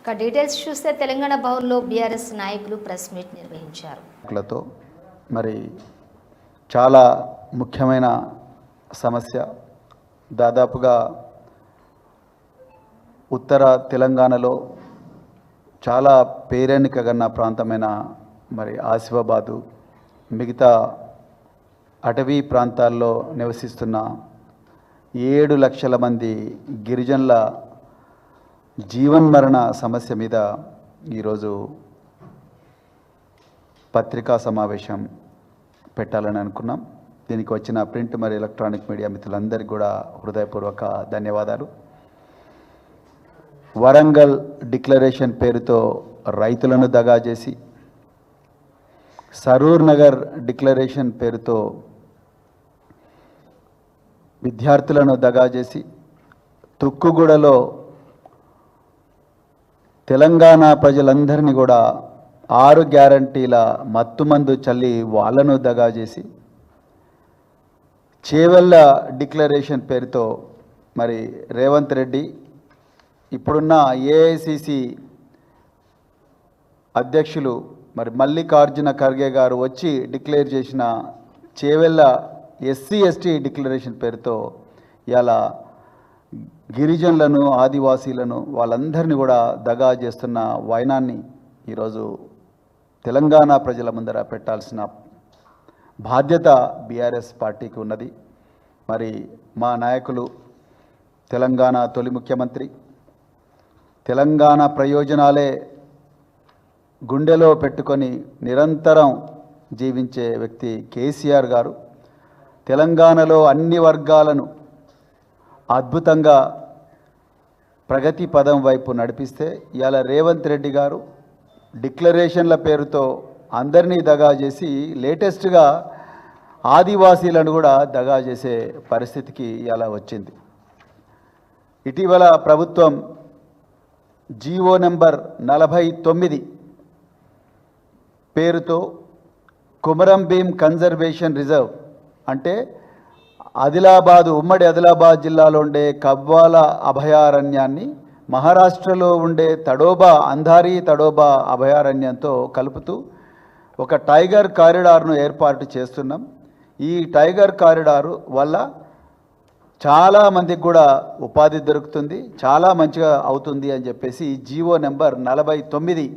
Details చూస్తే తెలంగాణ భవన్లో BRS నాయకులు ప్రెస్ మీట్ నిర్వహించారు. మరి చాలా ముఖ్యమైన సమస్య, దాదాపుగా ఉత్తర తెలంగాణలో చాలా పేరెన్నికగన్న ప్రాంతమైన మరి ఆసిఫాబాదు, మిగతా అటవీ ప్రాంతాల్లో నివసిస్తున్న 7 లక్షల మంది గిరిజనుల జీవన్మరణ సమస్య మీద ఈరోజు పత్రికా సమావేశం పెట్టాలని అనుకున్నాం. దీనికి వచ్చిన ప్రింట్ మరియు ఎలక్ట్రానిక్ మీడియా మిత్రులందరికీ కూడా హృదయపూర్వక ధన్యవాదాలు. వరంగల్ డిక్లరేషన్ పేరుతో రైతులను దగా చేసి, సరూర్ నగర్ డిక్లరేషన్ పేరుతో విద్యార్థులను దగా చేసి, తుక్కుగూడలో తెలంగాణ ప్రజలందరినీ కూడా 6 గ్యారంటీల మత్తుమందు చల్లి వాళ్ళను దగా చేసి, చేవెళ్ళ డిక్లరేషన్ పేరుతో మరి రేవంత్ రెడ్డి ఇప్పుడున్న ఏఐసిసి అధ్యక్షులు మరి మల్లికార్జున ఖర్గే గారు వచ్చి డిక్లేర్ చేసిన చేవెళ్ళ ఎస్సీ ఎస్టీ డిక్లరేషన్ పేరుతో ఇలా గిరిజనులను, ఆదివాసీలను వాళ్ళందరినీ కూడా దగా చేస్తున్న వైనాన్ని ఈరోజు తెలంగాణ ప్రజల ముందర పెట్టాల్సిన బాధ్యత బీఆర్ఎస్ పార్టీకి ఉన్నది. మరి మా నాయకులు, తెలంగాణ తొలి ముఖ్యమంత్రి, తెలంగాణ ప్రయోజనాలే గుండెలో పెట్టుకొని నిరంతరం జీవించే వ్యక్తి కేసీఆర్ గారు తెలంగాణలో అన్ని వర్గాలను అద్భుతంగా ప్రగతి పదం వైపు నడిపిస్తే, ఇవాళ రేవంత్ రెడ్డి గారు డిక్లరేషన్ల పేరుతో అందరినీ దగా చేసి లేటెస్ట్గా ఆదివాసీలను కూడా దగా చేసే పరిస్థితికి ఇలా వచ్చింది. ఇటీవల ప్రభుత్వం జీవో నెంబర్ 49 పేరుతో కుమరం భీం కన్జర్వేషన్ రిజర్వ్ అంటే ఉమ్మడి ఆదిలాబాద్ జిల్లాలో ఉండే కవ్వాల అభయారణ్యాన్ని మహారాష్ట్రలో ఉండే అంధారీ తడోబా అభయారణ్యంతో కలుపుతూ ఒక టైగర్ కారిడార్ను ఏర్పాటు చేస్తున్నాం. ఈ టైగర్ కారిడారు వల్ల చాలామందికి కూడా ఉపాధి దొరుకుతుంది, చాలా మంచిగా అవుతుంది అని చెప్పేసి జీవో నెంబర్ 49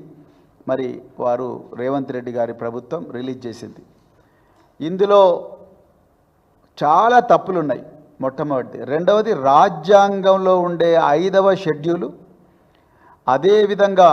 మరి వారు రేవంత్ రెడ్డి గారి ప్రభుత్వం రిలీజ్ చేసింది. ఇందులో చాలా తప్పులు ఉన్నాయి. మొట్టమొదటి, రెండవది రాజ్యాంగంలో ఉండే 5వ షెడ్యూలు, అదేవిధంగా